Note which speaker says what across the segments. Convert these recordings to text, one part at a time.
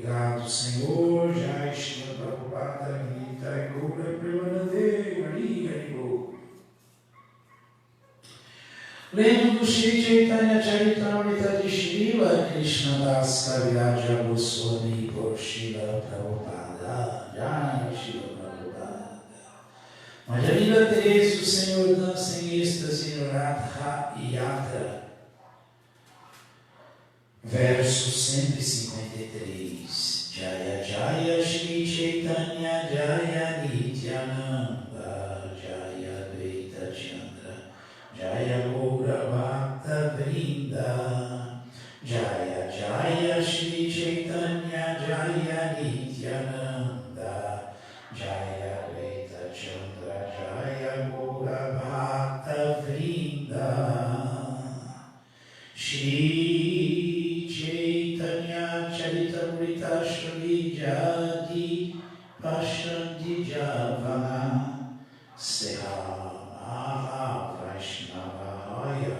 Speaker 1: Obrigado, Senhor. Jai Shri Prabhupada Gita Gaura Premanande Hari Hari Bol. Lendo do Shri Chaitanya Charitamrita de Srila Krishnadas Kaviraja Goswami por Srila Prabhupada. Jai Shri Prabhupada. Madhavila Teresa, o Senhor dança em êxtase no Radha Yatra. Verso 153. Jaya Jaya Shri Chaitanya Jaya Nityananda Jaya Dvaita Chandra Jaya Gaura Bhakta Vrinda Jaya Jaya Shri Chaitanya Jaya Nityananda Jaya Dvaita Chandra Jaya Gaura Bhakta Vrinda Shri Chaitanya Charitamrita Shri Jadi Pashanti Javana Seha Vaishnavaya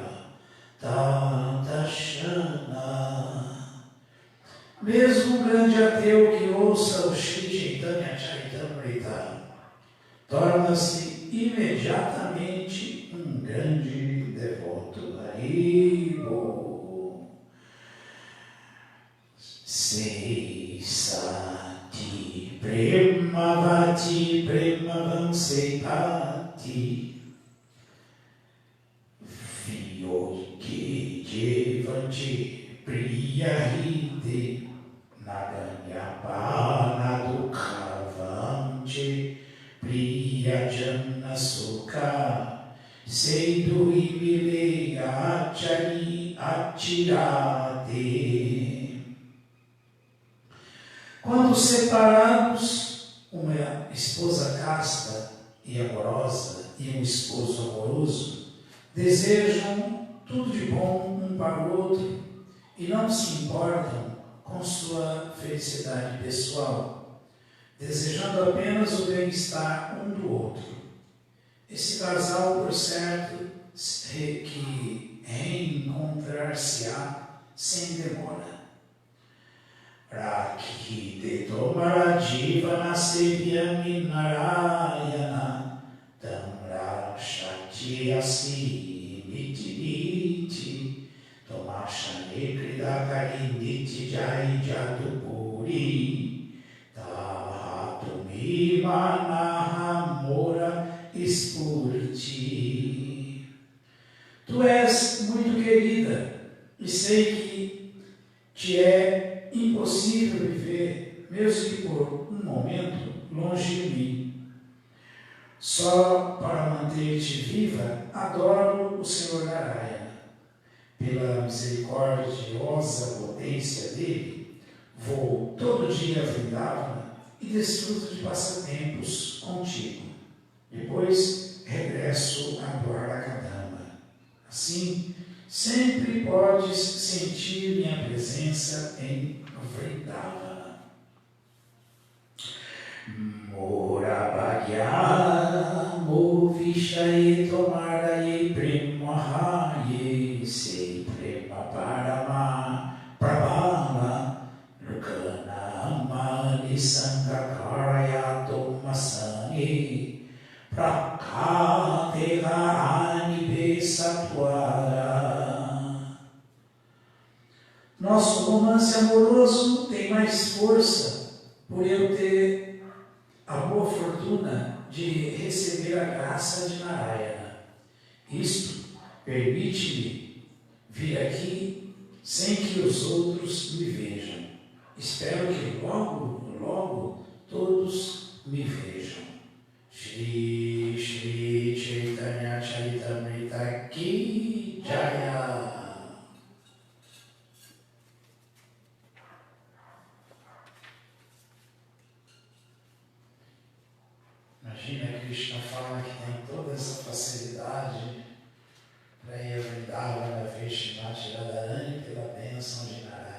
Speaker 1: Tatashana. Mesmo um grande ateu que ouça o Shri Chaitanya Charitamrita torna-se imediatamente um grande devoto. Haribo. Sei Sati Premavati Premavansepati Vyogi Jevanti Priyahide Naganyapana Dukhavanti Priyajana Sukha Seidu Imile Achari Atirade. Quando separados, uma esposa casta e amorosa e um esposo amoroso desejam tudo de bom um para o outro e não se importam com sua felicidade pessoal, desejando apenas o bem-estar um do outro. Esse casal, por certo, que reencontrar-se-á sem demora. Rakhi Tomarajiva Nasevyami Narayana Tamra Shakti Asi Niti Tomashane Kridakari Niti Jai Jatupuri Tahatumi Manahamora Spurti. Tu és muito querida e sei que te é impossível viver, mesmo que por um momento, longe de mim. Só para manter-te viva, adoro o Senhor Narayana. Pela misericordiosa potência dele, vou todo dia a Vrindavana e desfruto de passatempos contigo. Depois regresso a Dwarakadama. Assim, sempre podes sentir minha presença em Vrindavana. Morabhagya Movishaye Tomaraye Premahaye Se Prema Parama Prabhala Lukana Mani Sangakaraya Tomasani Prakatega Anibe Satwara. Nosso romance amoroso tem mais força por eu ter a boa fortuna de receber a graça de Narayana. Isto permite-me vir aqui sem que os outros me vejam. Espero que logo, logo todos me vejam. Shri Shri Chaitanya Charitamrita Ki Jaya. Imagina, Krishna fala que tem toda essa facilidade para ir a Vrindavana, ver Shrimati Radharani pela bênção de Narayana.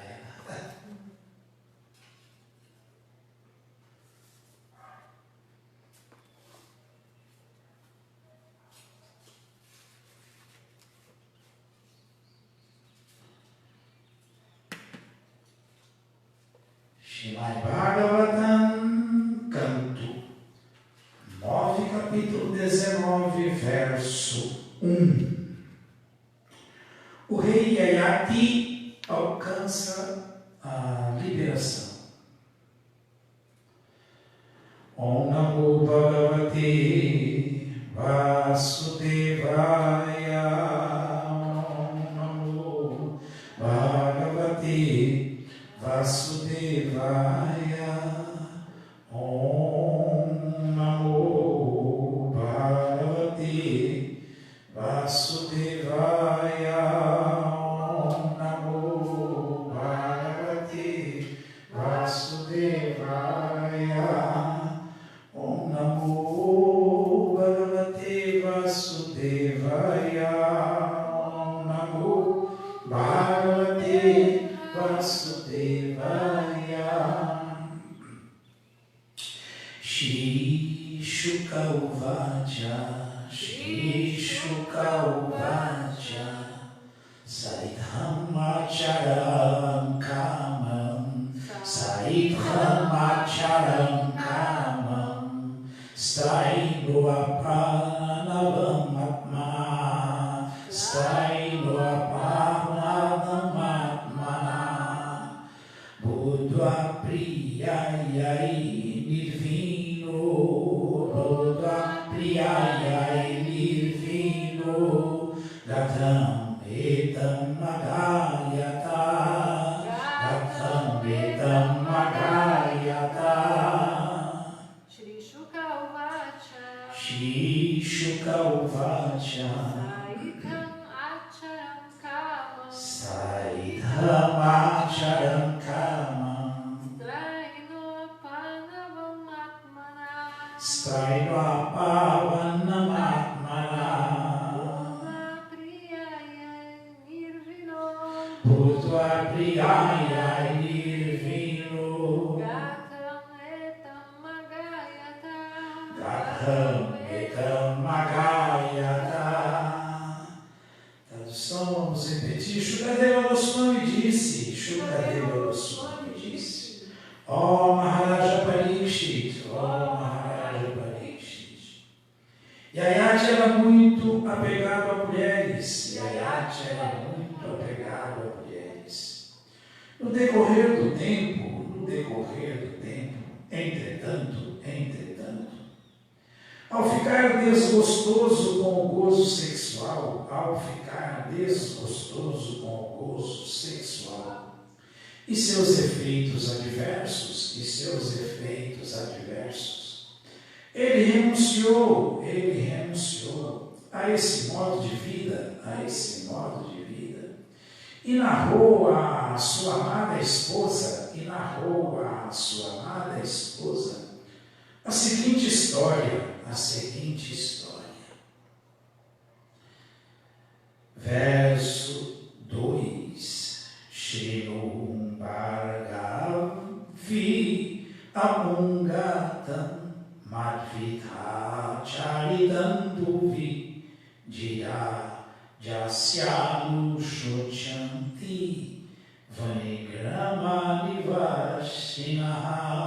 Speaker 1: Srimad Bhagavatam, canto 9, capítulo 19, verso 1. O rei Yayati alcança a liberação. Om Namo Bhagavate Vasudevaya. Om Namo Bhagavate Vasudevaya. Om Namo Bhagavate Vasudevaya. Om Namo Bhagavate Vasudevaya. Om Namo Bhagavate Vasudevaya. Om Namo Bhagavate Vasudevaya. Shri Shuka Uvacha, Shri Shuka Uvacha, Saidham Acharam Kamam, Saidham Acharam Kamam, Staino Apanavam Atma, Staino Apanavam Atma, Buddha Priyayai Nirvino, Buddha Priyayai Nirvino, Gatam Etam Magayata, Gatam Etam Magayata.
Speaker 2: Shri Shuka Uvacha,
Speaker 1: Shri Shuka Uvacha,
Speaker 2: Saidham Acharam Kamam,
Speaker 1: Saidham Acharam Kamam,
Speaker 2: Straino Apanavam Atmana,
Speaker 1: Straino Apavanam Atmana,
Speaker 2: Buddha Priyayai Nirvino,
Speaker 1: Buddha Priyayai Nirvino,
Speaker 2: Gatam Etam Magayata,
Speaker 1: Gatam Etam Magayata. Tradução, vamos repetir. Shukadeva Goswami disse, Shukadeva Goswami disse, ó Maharaja Parikshit, ó Maharaja Parikshit. Yayati era muito apegado a mulheres, Yayati era muito apegado a mulheres. No decorrer do tempo, entretanto, ao ficar desgostoso com o gozo sexual, e seus efeitos adversos, ele renunciou a esse modo de vida, e narrou a sua amada esposa, a seguinte história. Verso 2. Shrinum Bhargavi Amungatam Madhvitha Charidam Duvi Jira Jasyanu Shochanti Vanigrama Nivashinaha.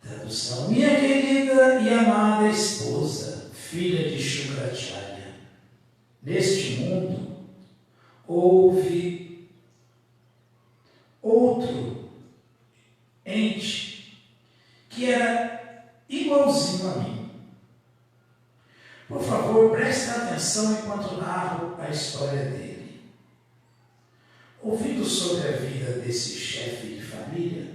Speaker 1: Tradução: minha querida e amada esposa, filha de Shukracharya, neste mundo houve outro ente que era igualzinho a mim. Por favor, preste atenção enquanto narro a história dele. Ouvindo sobre a vida desse chefe de família,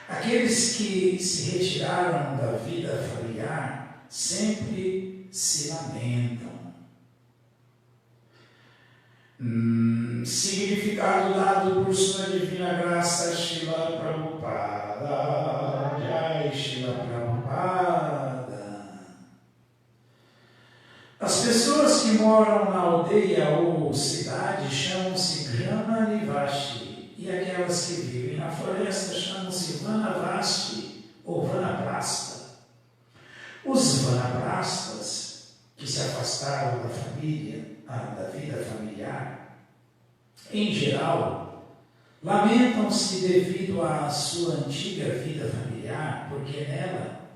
Speaker 1: aqueles que se retiraram da vida familiar sempre se lamentam. Significado dado por sua divina graça, Srila Prabhupada. Jai Srila Prabhupada. As pessoas que moram na aldeia ou cidade chamam-se Grama Nivashi, e aquelas que vivem na floresta chamam-se Vanavasti ou Vanaprasta. Os Vanaprastas, que se afastaram da família, da vida familiar, em geral, lamentam-se devido à sua antiga vida familiar, porque nela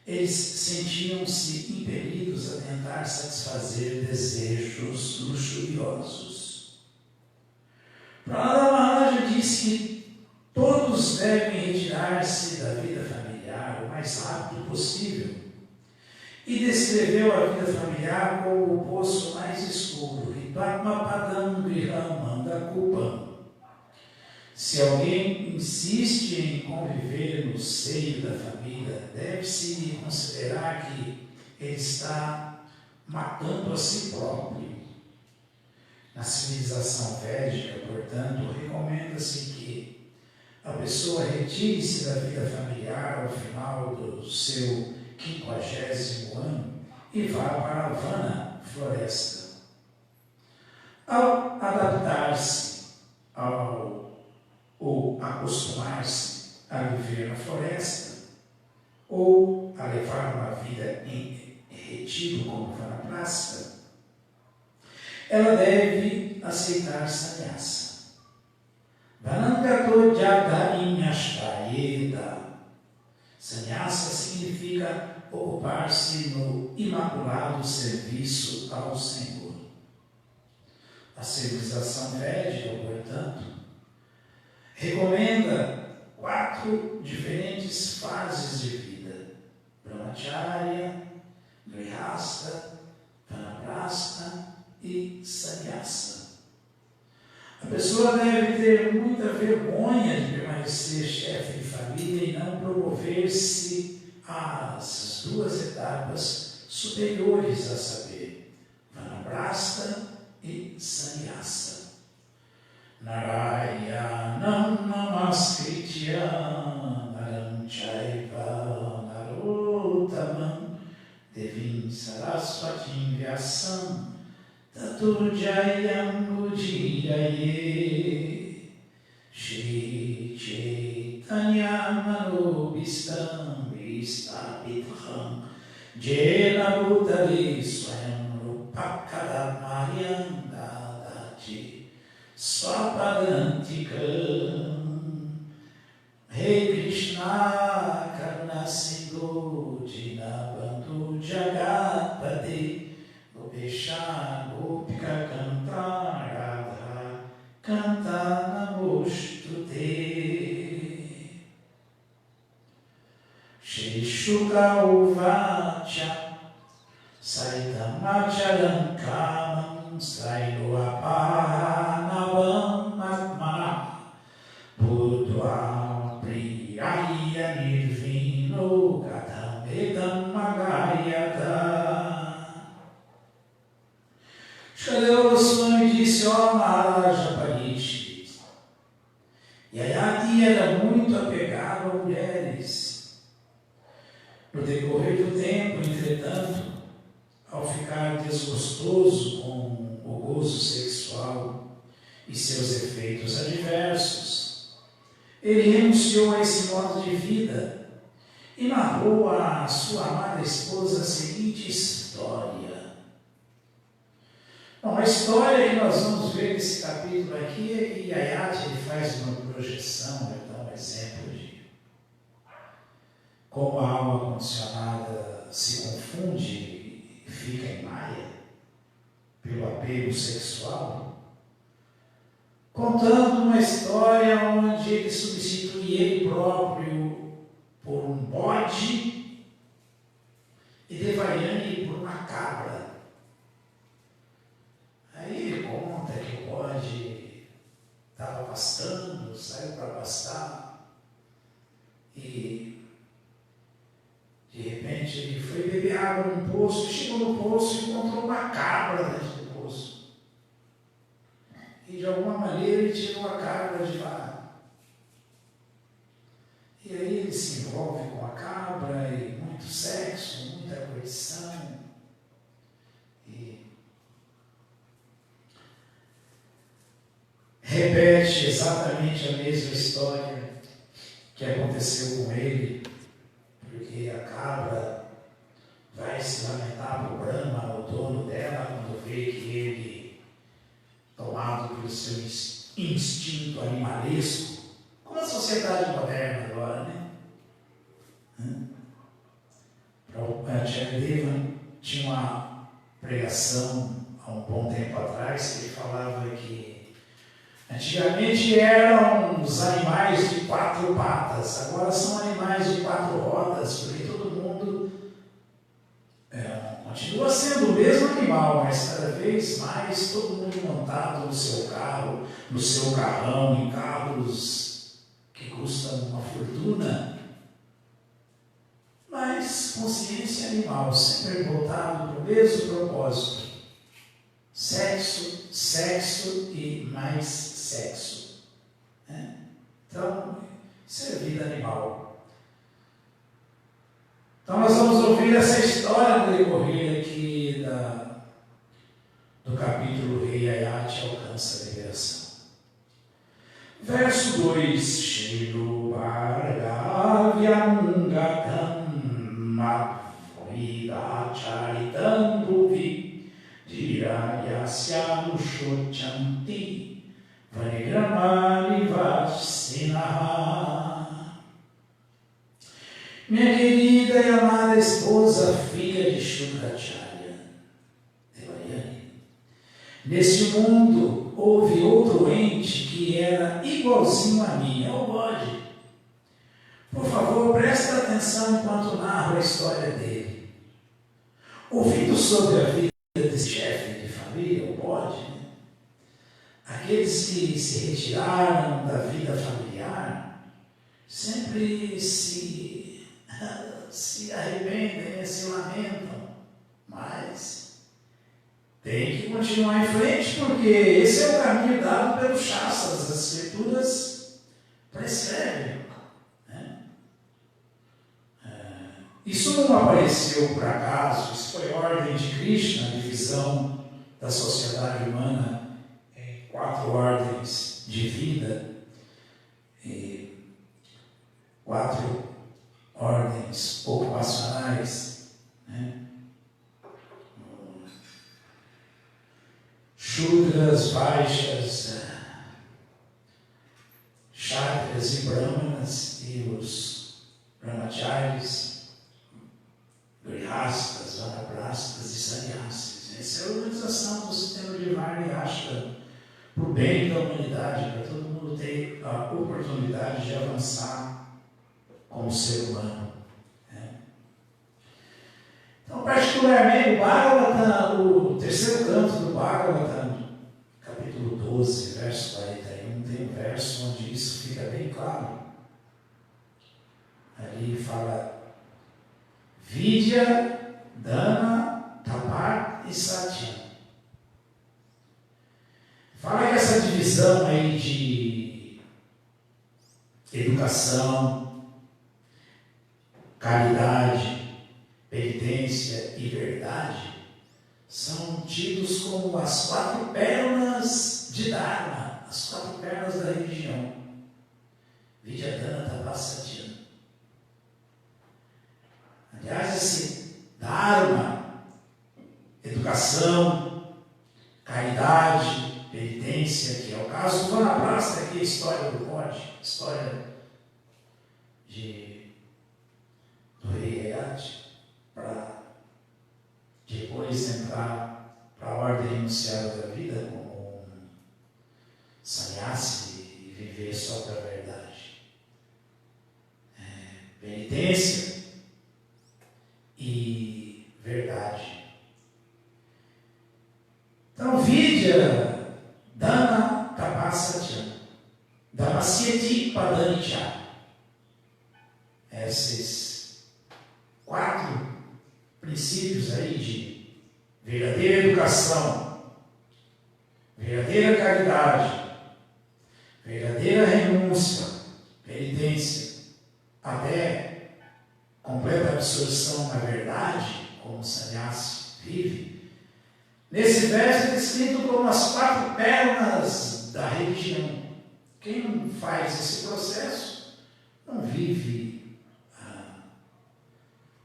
Speaker 1: eles sentiam-se impelidos a tentar satisfazer desejos luxuriosos. Prahlada Maharaja disse que todos devem retirar-se da vida familiar o mais rápido possível e descreveu a vida familiar como o poço mais escuro, Padam Griham Mandakupam. Se alguém insiste em conviver no seio da família, deve-se considerar que ele está matando a si próprio. Na civilização védica, portanto, recomenda-se que a pessoa retire-se da vida familiar ao final do seu 50º ano e vá para a Vana, floresta. Ao adaptar-se ou acostumar-se a viver na floresta, ou a levar uma vida em retiro como vanaprastha, ela deve aceitar sannyasa. Vanangato jadarinhashtayeda. Sannyasa significa ocupar-se no imaculado serviço ao Senhor. A civilização védica, portanto, recomenda 4 diferentes fases de vida: Brahmacharya, Grihastha, Vanaprastha e Sannyasa. A pessoa deve ter muita vergonha de permanecer chefe de família e não promover-se às 2 etapas superiores, a saber, Vanaprastha e Sannyasa. Narayanam namaskritya naram chaiva narottamam devim saraswatim vyasam tato jayam mudiraye Shri Chaitanya manobhistam vistapitham jena bhutale swayam rupakadamayam dadati swapadantikam. Rei Krishna Karna Sindhu Dinabandhu Jagatpati Gopesha Gopika Kanta Radha Kanta Namostute. Shri Shuka Uvacha Saitamacharam Kamam Sailoapanavam Atmana Budva Priyaya Nirvino Gatamedam Magayata. Shukadeva Goswami disse: ó Maharaja Parikshit, Yayati era muito apegado a mulheres. No decorrer do tempo, entretanto, ao ficar desgostoso com o gozo sexual e seus efeitos adversos, ele renunciou a esse modo de vida e narrou à sua amada esposa a seguinte história. Bom, a história que nós vamos ver nesse capítulo aqui é que Yayati ele faz uma projeção, ele dá um exemplo de como a alma condicionada se confunde e fica em maia pelo apego sexual, contando uma história onde ele substitui ele próprio por um bode e Devayani por uma cabra. Aí ele conta que o bode estava pastando, saiu para pastar e de repente ele foi beber água num poço, chegou no poço e encontrou uma cabra dentro do poço. E de alguma maneira ele tirou a cabra de lá. E aí ele se envolve com a cabra e muito sexo, muita coerção. E repete exatamente a mesma história que aconteceu com ele, porque a cabra vai se lamentar para o Brahma, o dono dela, quando vê que ele, tomado pelo seu instinto animalesco, como a sociedade moderna agora, né? Prabhupada tinha uma pregação há um bom tempo atrás que ele falava que antigamente eram os animais de 4 patas, agora são animais de 4 rodas, porque todo mundo continua sendo o mesmo animal, mas cada vez mais todo mundo montado no seu carro, no seu carrão, em carros que custam uma fortuna. Mas consciência animal, sempre voltado para o mesmo propósito: sexo, sexo e mais sexo. Então, isso é vida animal. Então nós vamos ouvir essa história no decorrer aqui do capítulo Rei Ayati alcança a liberação. Verso 2: Shilu Bhargavyamgatam Madhvida Charitam Bhuvi Dhirayasya Nushochanti Vanigramani Vasinaha. Minha querida e amada esposa, filha de Shukracharya, Devayani, neste mundo houve outro ente que era igualzinho a mim, é o bode. Por favor, presta atenção enquanto narro a história dele. Ouvindo sobre a vida desse chefe de família, o bode, aqueles que se retiraram da vida familiar, sempre se arrependem, se lamentam, mas tem que continuar em frente, porque esse é o caminho dado pelos Shastras, as escrituras prescrevem. Isso não apareceu por acaso, isso foi ordem de Krishna, a divisão da sociedade humana em 4 ordens de vida, e 4 ordens ocupacionais, Shudras, Vaishyas, Kshatriyas e Brahmanas, e os Brahmacharis, Grihastas, Vanaprastas e Sannyasis. Essa é a organização do sistema de Varna e Ashram para o bem da humanidade, para todo mundo ter a oportunidade de avançar como ser humano. Então, particularmente, o Bhagavatam, o terceiro canto do Bhagavatam, capítulo 12, verso 41, tem um verso onde isso fica bem claro. Ali fala: Vidya, Dana, Tapar e Satya. Fala que essa divisão aí de educação, caridade, penitência e verdade são tidos como as 4 pernas de Dharma, as 4 pernas da religião. Vidya, Dana, Tapar, Satya. Aliás, esse Dharma, educação, caridade, penitência, que é o caso do Vanaprastha, aqui a história do bode, a história do Rei Ayati, para depois entrar para a ordem renunciada da vida como um sannyasi e viver só para a verdade. Penitência e verdade. Então, Vidya, Dana, Tapasatya, Damasyati, Padanicha. Esses 4 princípios aí de verdadeira educação, verdadeira caridade, verdadeira renúncia, penitência, até completa absorção na verdade, como o sannyasi vive. Nesse verso é descrito como as 4 pernas da religião. Quem não faz esse processo não vive a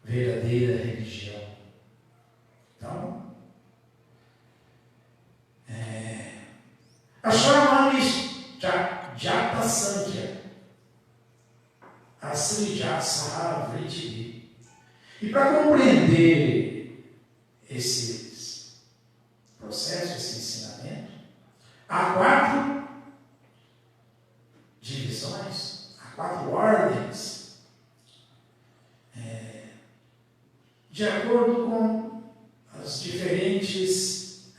Speaker 1: verdadeira religião. Então, Ashramani Sankhya, Asrija Saha Vritti. E para compreender esses processos, esse ensinamento, há 4 divisões, há 4 ordens, de acordo com as diferentes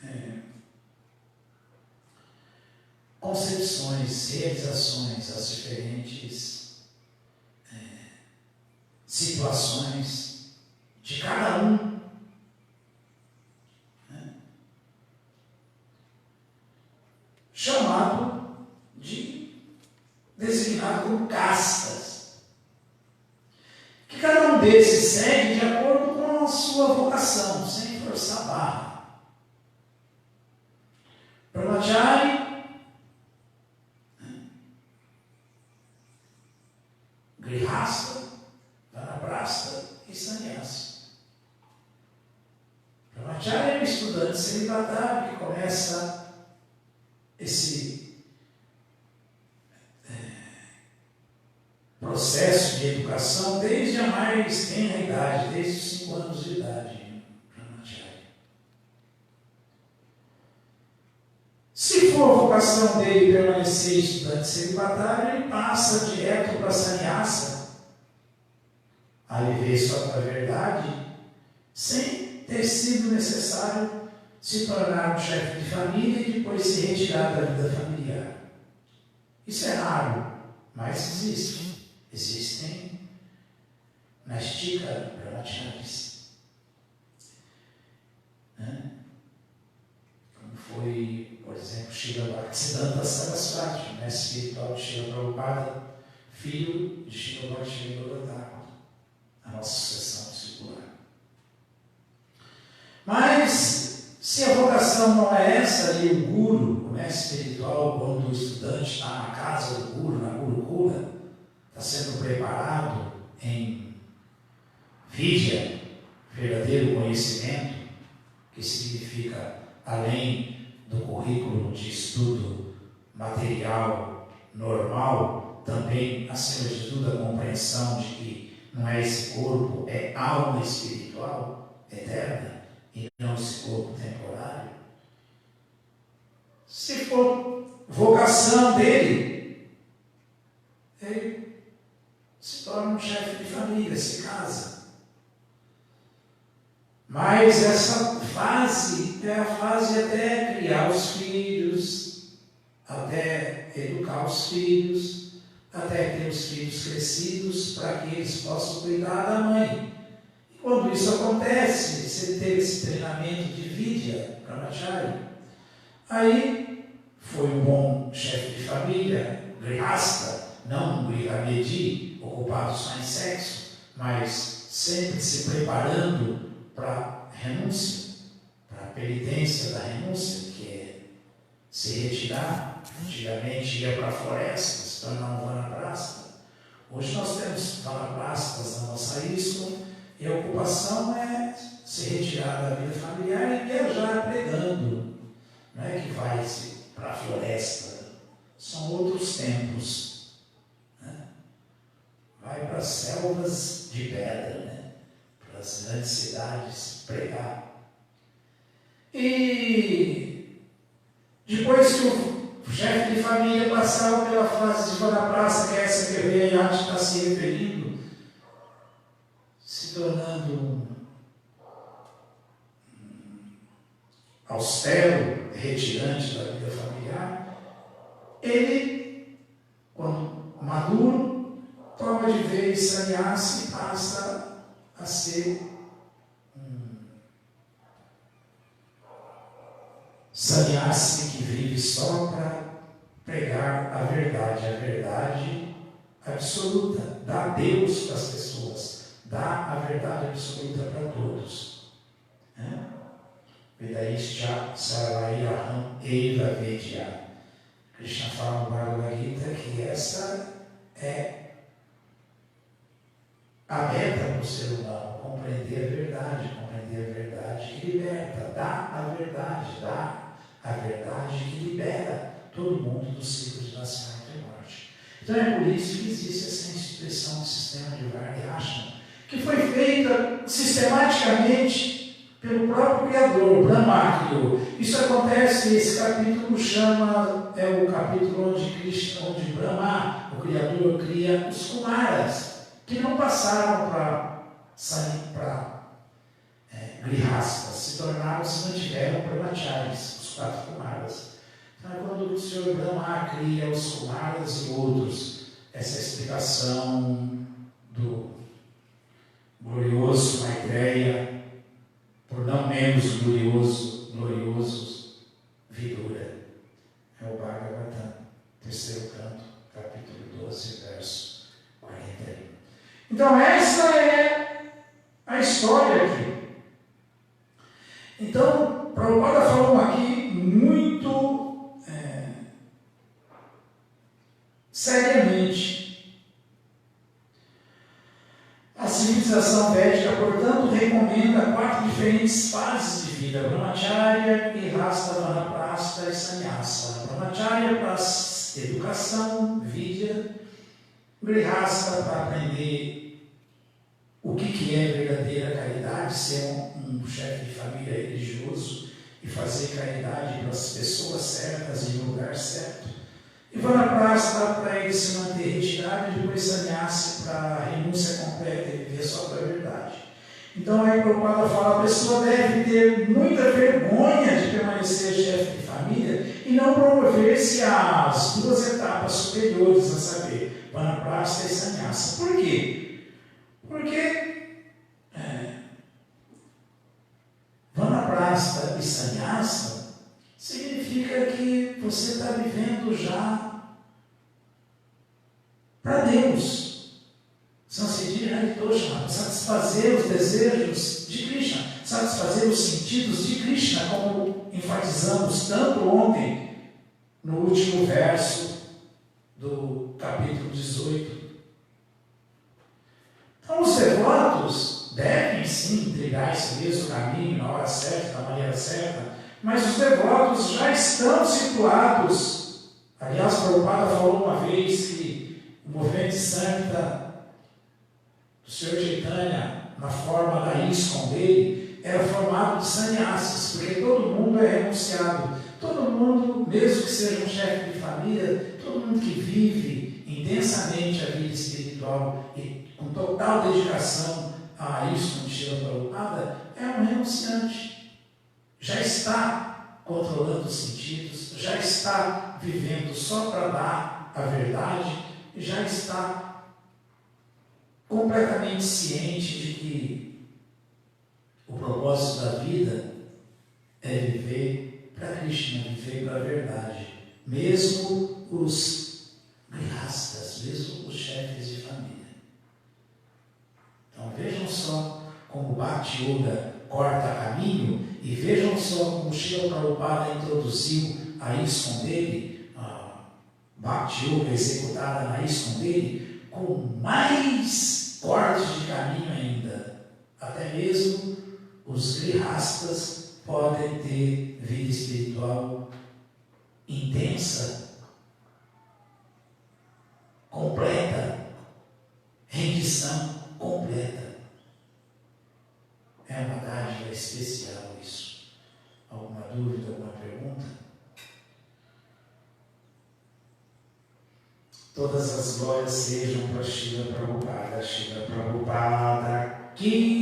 Speaker 1: concepções, realizações, as diferentes situações de cada um. Chamado designado como castas. Que cada um desses segue de acordo com a sua vocação, sem forçar a barra. Brahmachari, Grihasta, Vanaprastha e Sannyasi. Brahmachari é um estudante celibatário que começa esse processo de educação desde a mais tenra idade, desde os 5 anos de idade. Brahmachari. Se for a vocação dele permanecer estudante celibatário, ele passa direto para a sannyasa, a viver só para a verdade, sem ter sido necessário se tornar um chefe de família e depois se retirar da vida familiar. Isso é raro, mas existe. Existem Nastika Brahmacharis. Como foi, por exemplo, Srila Bhaktisiddhanta Saraswati, o mestre espiritual de Srila Prabhupada, filho de Srila Bhaktivinoda Thakur, a nossa sucessão discipular. Mas, se a vocação não é essa, e o guru, o mestre espiritual, quando o estudante está na casa do guru, na Gurukula, está sendo preparado em vidya, verdadeiro conhecimento, que significa, além do currículo de estudo material normal, também, acima de tudo, a compreensão de que não é esse corpo, é alma espiritual, eterna, e não esse corpo temporário. Se for vocação dele, ele se torna um chefe de família, se casa. Mas essa fase é a fase até criar os filhos, até educar os filhos, até ter os filhos crescidos para que eles possam cuidar da mãe. E quando isso acontece, você teve esse treinamento de vidya, Brahmachari, aí foi um bom chefe de família, grihasta, não um grihamedi, ocupado só em sexo, mas sempre se preparando para a renúncia, para a penitência da renúncia, que é se retirar. Antigamente ia para a floresta, se tornar um vanaprastha. Hoje nós temos vanaprasthas na nossa ISKCON, e a ocupação é se retirar da vida familiar e viajar pregando. Não é que vai para a floresta, são outros tempos. Vai para as selvas de pedra, para as grandes cidades, pregar. E depois que o chefe de família passar pela fase de vanaprastha, que é essa que o Rei está se referindo, se tornando austero, retirante da vida familiar, ele, quando maduro, toma de vez sannyasi e passa a ser sannyasi que vive só para pregar a verdade absoluta, dá Deus para as pessoas, dá a verdade absoluta para todos. Vedaischa Sarvayaham Eva Vedya. Krishna fala no Bhagavad Gita que essa é a meta para o ser humano, compreender a verdade que liberta, dá a verdade que libera todo mundo do ciclo de nascimento e morte. Então é por isso que existe essa instituição do sistema de Varnashram, que foi feita sistematicamente pelo próprio Criador, Brahma criou. Isso acontece, esse capítulo chama, é o capítulo onde Brahma, o Criador, cria os Kumaras, que não passaram para grihastas, se tornaram, se mantiveram brahmacharis, os 4 Kumaras. Então é quando o Senhor Brahma cria os Kumaras e outros, essa explicação do glorioso Maitreya, por não menos gloriosos Vidura. É o Bhagavatam, 3º canto, capítulo 12, verso 41. Então essa é a história aqui. Então, Prabhupada falou aqui muito seriamente. A civilização védica, portanto, recomenda 4 diferentes fases de vida: Brahmacharya, Grihastha, Vanaprastha e Sannyasa. Brahmacharya para educação, Vidya. Grihastha para aprender o que é verdadeira caridade, ser um chefe de família religioso e fazer caridade para as pessoas certas e no lugar certo. E Vanaprastha para ele se manter retirado, e depois Sannyasa para a renúncia completa e viver só para a verdade. Então aí o Prabhupada fala: a pessoa deve ter muita vergonha de permanecer chefe de família e não promover-se às 2 etapas superiores, a saber, Vanaprastha e Sannyasa. Por quê? Porque Vanaprastha e Sannyasa significa que você está vivendo já para Deus. Sansiddhi Haritosha, satisfazer os desejos de Krishna, satisfazer os sentidos de Krishna, como enfatizamos tanto ontem no último verso do capítulo 18. Então os devotos devem sim trilhar esse mesmo caminho na hora certa, da maneira certa, mas os devotos já estão situados. Aliás, Prabhupada falou uma vez que o movimento Sankirtan do Sr. Chaitanya, na forma da ISKCON dele, era formado de sannyasas, porque todo mundo é renunciado. Todo mundo, mesmo que seja um chefe de família, todo mundo que vive intensamente a vida espiritual e com total dedicação a isso, como Srila Prabhupada, é um renunciante. Já está controlando os sentidos, já está vivendo só para dar a verdade, e já está completamente ciente de que o propósito da vida é viver para Krishna, viver para a verdade. Mesmo os grihastas, mesmo os chefes de família. Então vejam só como o Bhakti Yoga corta caminho, e vejam só como Srila Prabhupada introduziu a ISKCON dele, a Bhakti Yoga executada na ISKCON dele, com mais cortes de caminho ainda. Até mesmo os grihastas podem ter vida espiritual intensa, completa, rendição completa. É uma dádiva especial isso. Alguma dúvida, alguma pergunta? Todas as glórias sejam para Srila Prabhupada. Srila Prabhupada, que